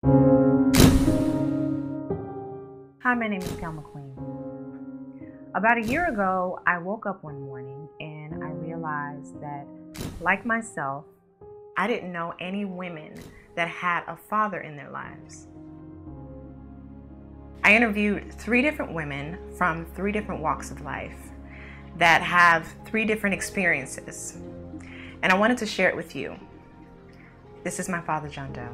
Hi, my name is Cal McQueen. About a year ago, I woke up one morning and I realized that, like myself, I didn't know any women that had a father in their lives. I interviewed 3 different women from 3 different walks of life that have 3 different experiences, and I wanted to share it with you. This is my father, John Doe.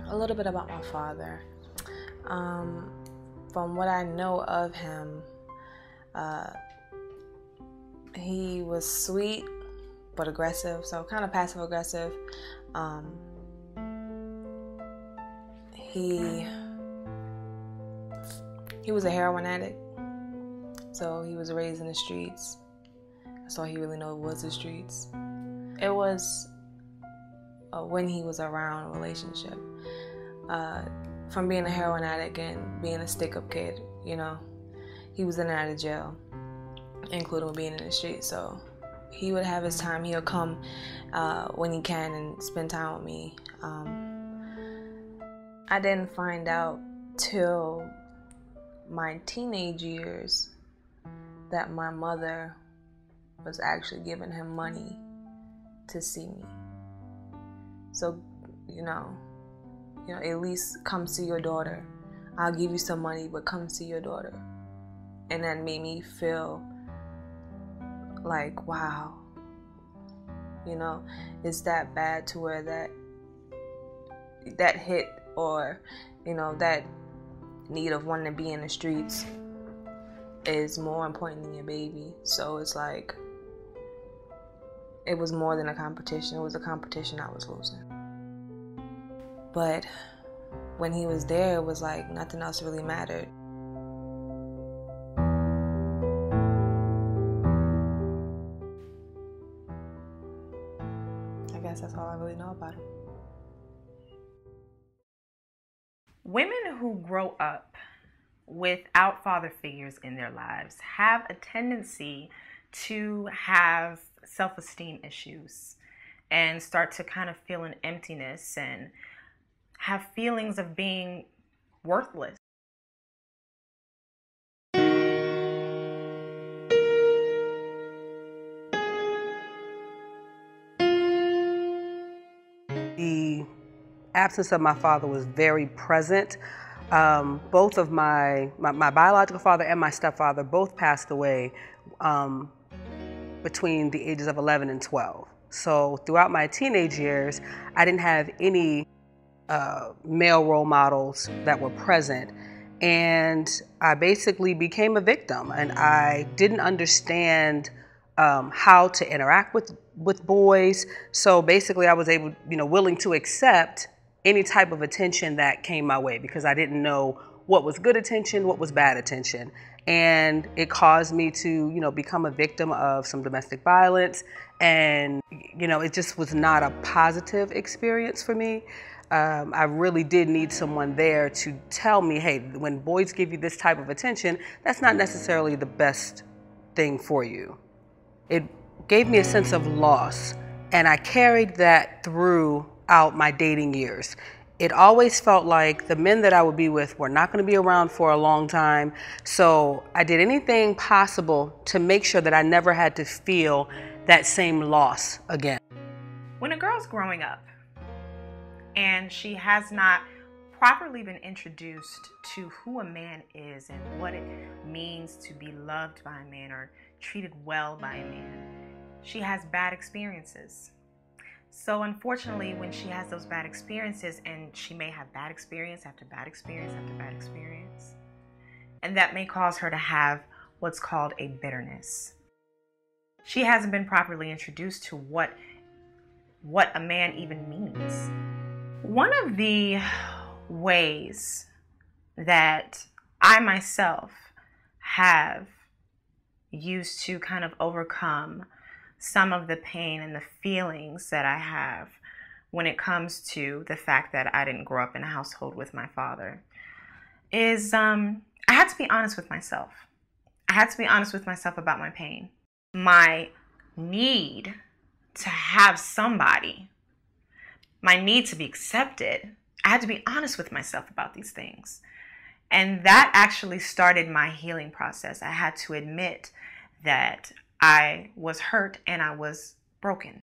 A little bit about my father. From what I know of him, he was sweet but aggressive, so kind of passive aggressive. He was a heroin addict, so he was raised in the streets. That's all he really knew was the streets. It was when he was around a relationship. From being a heroin addict and being a stick-up kid, you know, he was in and out of jail, including being in the street. So he would have his time. He'll come when he can and spend time with me. I didn't find out till my teenage years that my mother was actually giving him money to see me. So, you know, at least come see your daughter. I'll give you some money, but come see your daughter. And that made me feel like, wow, it's that bad to where that hit, or, that need of wanting to be in the streets is more important than your baby. So it's like, it was more than a competition. It was a competition I was losing. But when he was there, it was like nothing else really mattered. I guess that's all I really know about him. Women who grow up without father figures in their lives have a tendency to have self-esteem issues and start to kind of feel an emptiness and have feelings of being worthless. The absence of my father was very present. Both of my biological father and my stepfather both passed away between the ages of 11 and 12. So throughout my teenage years, I didn't have any male role models that were present. And I basically became a victim, and I didn't understand how to interact with boys. So basically I was willing to accept any type of attention that came my way, because I didn't know what was good attention, what was bad attention. And it caused me to, become a victim of some domestic violence. And, it just was not a positive experience for me. I really did need someone there to tell me, hey, when boys give you this type of attention, that's not necessarily the best thing for you. It gave me a sense of loss, and I carried that throughout my dating years. It always felt like the men that I would be with were not going to be around for a long time, so I did anything possible to make sure that I never had to feel that same loss again. When a girl's growing up and she has not properly been introduced to who a man is and what it means to be loved by a man or treated well by a man, she has bad experiences. So unfortunately, when she has those bad experiences, and she may have bad experience after bad experience after bad experience, and that may cause her to have what's called a bitterness. She hasn't been properly introduced to what a man even means. One of the ways that I myself have used to kind of overcome some of the pain and the feelings that I have when it comes to the fact that I didn't grow up in a household with my father is I had to be honest with myself. I had to be honest with myself about my pain. My need to have somebody, my need to be accepted. I had to be honest with myself about these things. And that actually started my healing process. I had to admit that I was hurt and I was broken.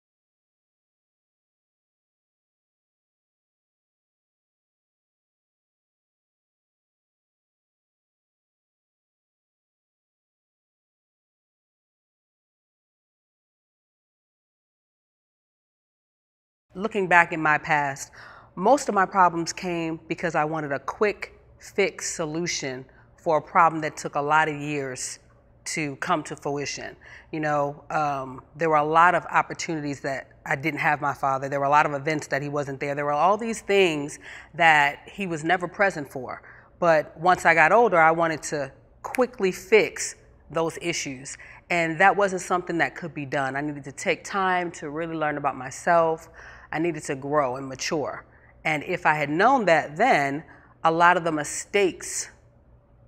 Looking back in my past, most of my problems came because I wanted a quick fix solution for a problem that took a lot of years to come to fruition. There were a lot of opportunities that I didn't have my father. There were a lot of events that he wasn't there. There were all these things that he was never present for. But once I got older, I wanted to quickly fix those issues. And that wasn't something that could be done. I needed to take time to really learn about myself. I needed to grow and mature. And if I had known that then, a lot of the mistakes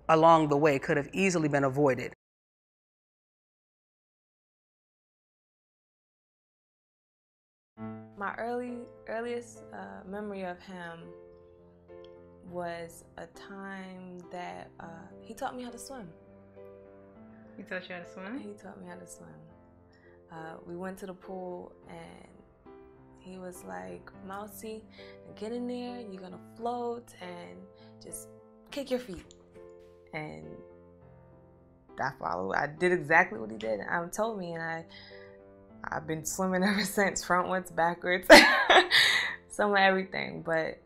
along the way could have easily been avoided. My earliest memory of him was a time that he taught me how to swim. He taught you how to swim? He taught me how to swim. We went to the pool and he was like, Mousy, get in there, you're gonna float and just kick your feet. And I followed. I did exactly what he did. Told me, and I've been swimming ever since, frontwards, backwards, some of everything. But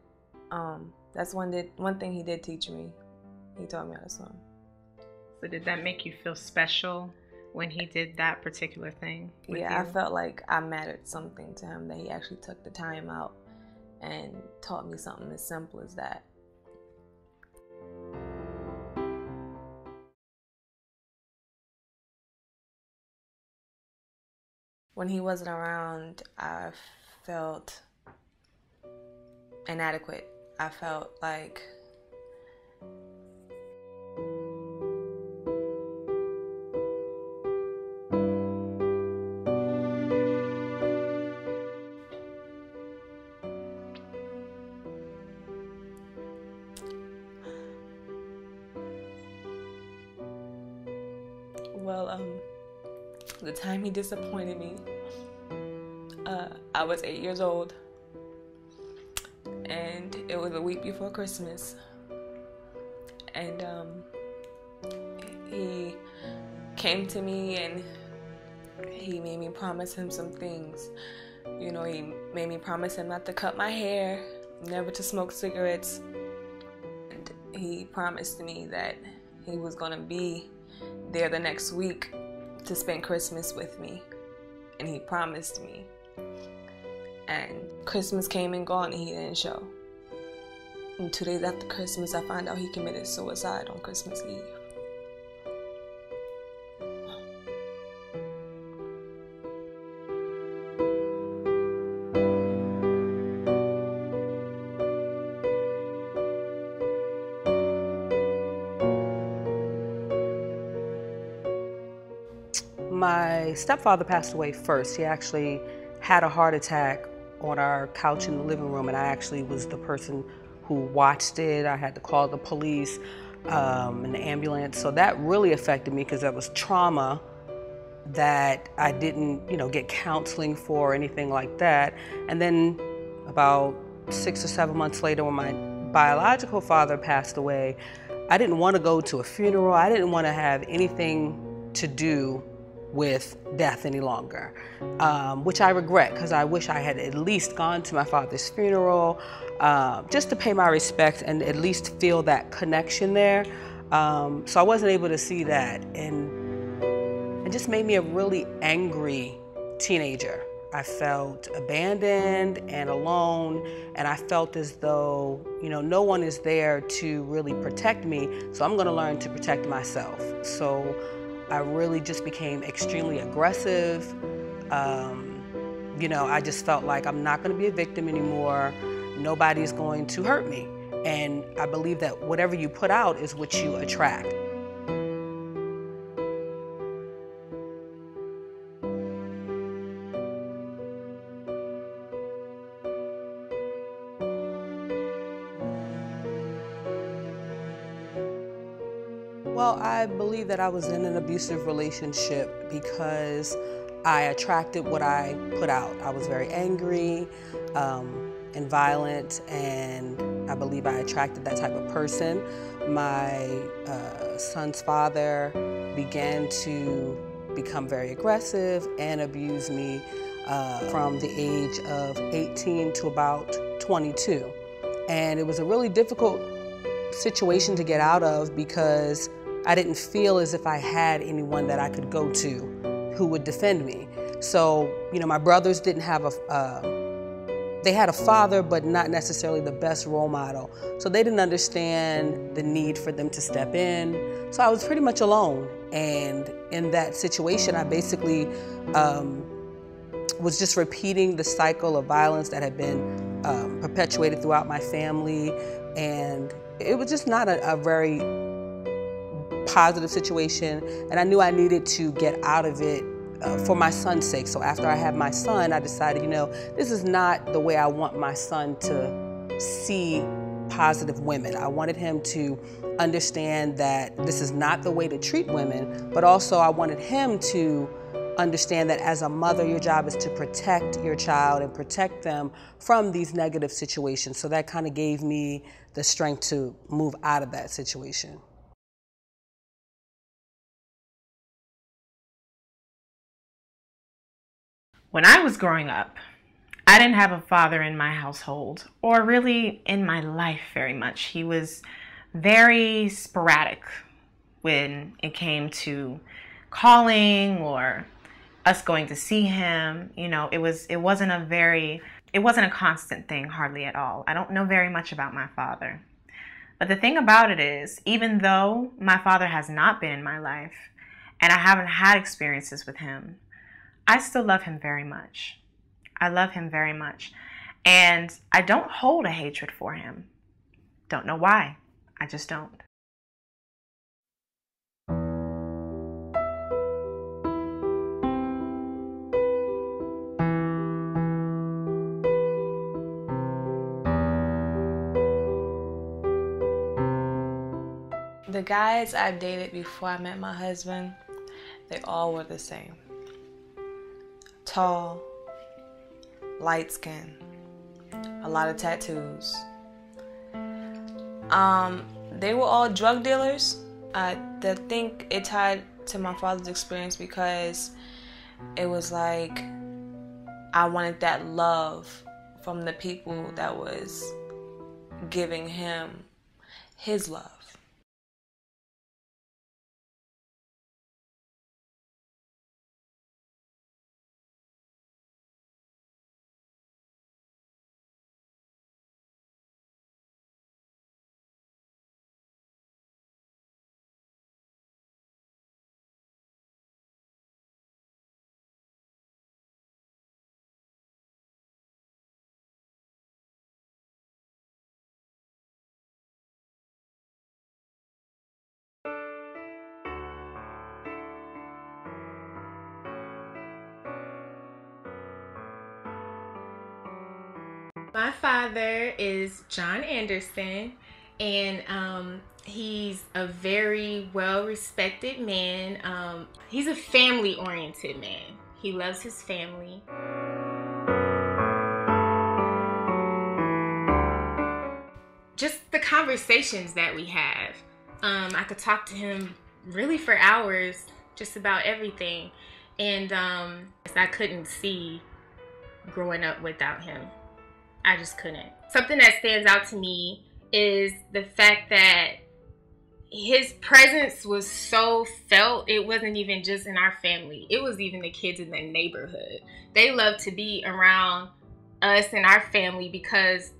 that's one thing he did teach me. He taught me how to swim. So did that make you feel special when he did that particular thing with Yeah, you? I felt like I mattered something to him, that he actually took the time out and taught me something as simple as that. When he wasn't around, I felt inadequate. I felt like the time he disappointed me, I was 8 years old, and it was a week before Christmas, and he came to me and he made me promise him some things. He made me promise him not to cut my hair, never to smoke cigarettes, and he promised me that he was going to be there the next week to spend Christmas with me, and he promised me. And Christmas came and gone and he didn't show. And 2 days after Christmas, I found out he committed suicide on Christmas Eve. My stepfather passed away first. He actually had a heart attack on our couch in the living room, and I actually was the person who watched it. I had to call the police and the ambulance. So that really affected me because that was trauma that I didn't, get counseling for or anything like that. And then about 6 or 7 months later, when my biological father passed away, I didn't want to go to a funeral. I didn't want to have anything to do with death any longer, which I regret, because I wish I had at least gone to my father's funeral just to pay my respects and at least feel that connection there. So I wasn't able to see that, and it just made me a really angry teenager. I felt abandoned and alone, and I felt as though, no one is there to really protect me, so I'm gonna learn to protect myself. So I really just became extremely aggressive, I just felt like I'm not going to be a victim anymore. Nobody's going to hurt me. And I believe that whatever you put out is what you attract. Well, I believe that I was in an abusive relationship because I attracted what I put out. I was very angry and violent, and I believe I attracted that type of person. My son's father began to become very aggressive and abuse me from the age of 18 to about 22. And it was a really difficult situation to get out of because I didn't feel as if I had anyone that I could go to who would defend me. So, my brothers didn't have they had a father, but not necessarily the best role model. So they didn't understand the need for them to step in. So I was pretty much alone. And in that situation, I basically was just repeating the cycle of violence that had been perpetuated throughout my family. And it was just not a very positive situation, and I knew I needed to get out of it for my son's sake. So after I had my son, I decided, this is not the way I want my son to see positive women. I wanted him to understand that this is not the way to treat women, but also I wanted him to understand that as a mother, your job is to protect your child and protect them from these negative situations. So that kind of gave me the strength to move out of that situation. When I was growing up, I didn't have a father in my household, or really in my life very much. He was very sporadic when it came to calling or us going to see him. It wasn't a constant thing, hardly at all. I don't know very much about my father. But the thing about it is, even though my father has not been in my life and I haven't had experiences with him, I still love him very much. I love him very much. And I don't hold a hatred for him. Don't know why. I just don't. The guys I dated before I met my husband, they all were the same. Tall, light skin, a lot of tattoos. They were all drug dealers. I think it tied to my father's experience because it was like I wanted that love from the people that was giving him his love. My father is John Anderson, and he's a very well-respected man. He's a family-oriented man. He loves his family. Just the conversations that we have. I could talk to him really for hours, just about everything. And I couldn't see growing up without him. I just couldn't. Something that stands out to me is the fact that his presence was so felt. It wasn't even just in our family. It was even the kids in the neighborhood. They loved to be around us and our family because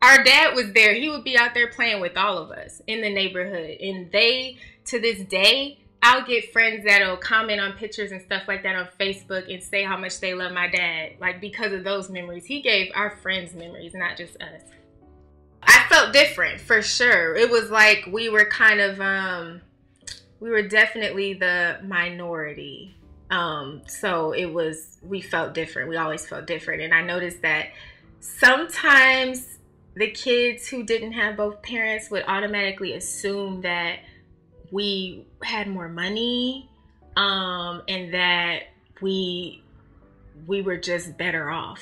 our dad was there. He would be out there playing with all of us in the neighborhood. And they, to this day, I'll get friends that'll comment on pictures and stuff like that on Facebook and say how much they love my dad, like because of those memories. He gave our friends memories, not just us. I felt different for sure. It was like we were kind of, we were definitely the minority. So we felt different. We always felt different. And I noticed that sometimes the kids who didn't have both parents would automatically assume that we had more money, and that we were just better off.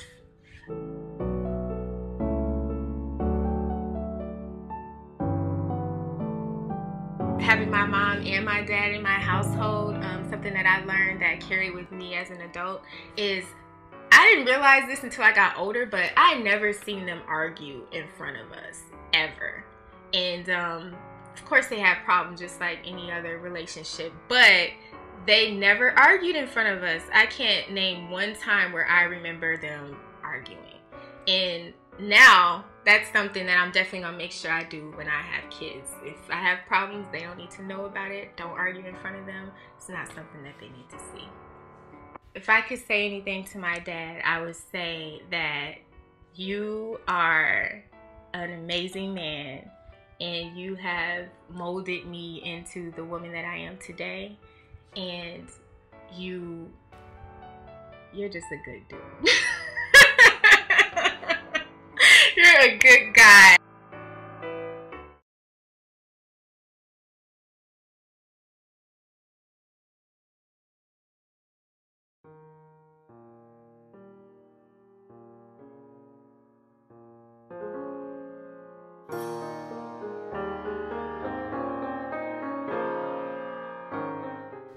Having my mom and my dad in my household, something that I learned that I carry with me as an adult is, I didn't realize this until I got older, but I never seen them argue in front of us, ever. And of course they had problems just like any other relationship, but they never argued in front of us. I can't name one time where I remember them arguing. And now that's something that I'm definitely gonna make sure I do when I have kids. If I have problems, they don't need to know about it. Don't argue in front of them. It's not something that they need to see. If I could say anything to my dad, I would say that you are an amazing man, and you have molded me into the woman that I am today. And you're just a good dude. You're a good guy.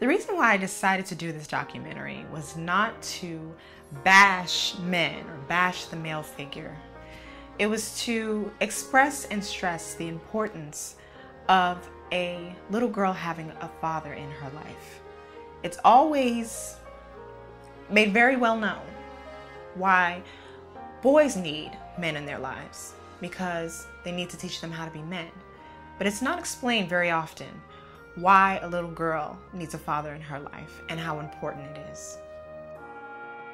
The reason why I decided to do this documentary was not to bash men or bash the male figure. It was to express and stress the importance of a little girl having a father in her life. It's always made very well known why boys need men in their lives, because they need to teach them how to be men. But it's not explained very often why a little girl needs a father in her life and how important it is.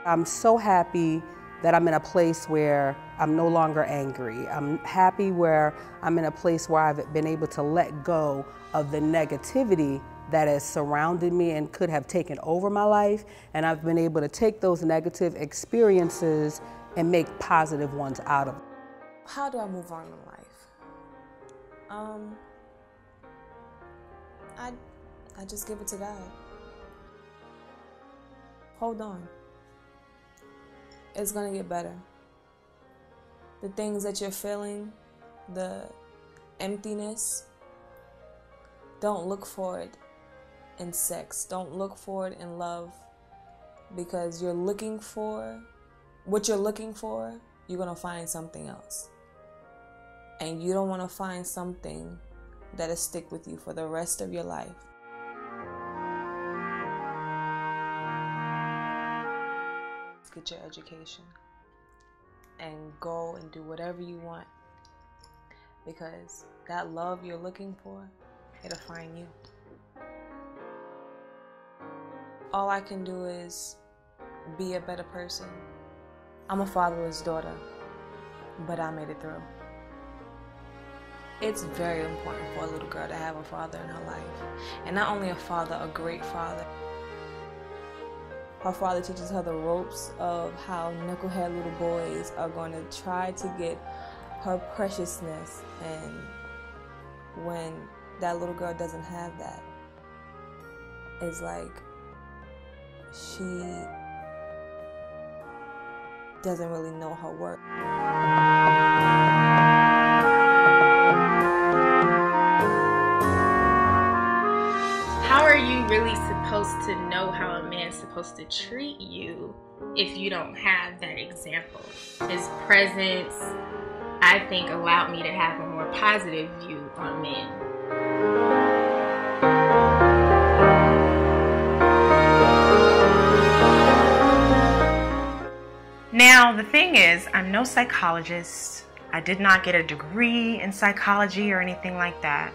I'm so happy that I'm in a place where I'm no longer angry. I'm happy where I'm in a place where I've been able to let go of the negativity that has surrounded me and could have taken over my life. And I've been able to take those negative experiences and make positive ones out of it. How do I move on in life? I just give it to God. Hold on. It's gonna get better. The things that you're feeling, the emptiness, don't look for it in sex. Don't look for it in love, because you're looking for what you're looking for, you're gonna find something else. And you don't wanna find something that'll stick with you for the rest of your life. Get your education and go and do whatever you want, because that love you're looking for, it'll find you. All I can do is be a better person. I'm a fatherless daughter, but I made it through. It's very important for a little girl to have a father in her life, and not only a father, a great father. Her father teaches her the ropes of how knucklehead little boys are going to try to get her preciousness, and when that little girl doesn't have that, it's like she doesn't really know her worth. How are you really supposed to know how a man's supposed to treat you if you don't have that example? His presence, I think, allowed me to have a more positive view on men. Now, the thing is, I'm no psychologist. I did not get a degree in psychology or anything like that.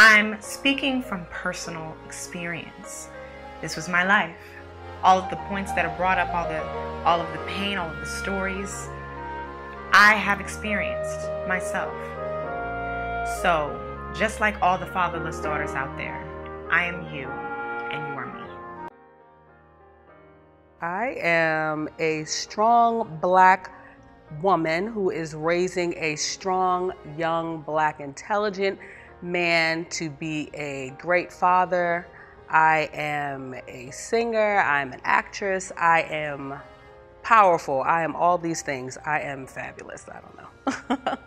I'm speaking from personal experience. This was my life. All of the points that are brought up, all of the pain, all of the stories, I have experienced myself. So, just like all the fatherless daughters out there, I am you and you are me. I am a strong Black woman who is raising a strong, young, Black, intelligent man to be a great father. I am a singer. I'm an actress. I am powerful. I am all these things. I am fabulous. I don't know.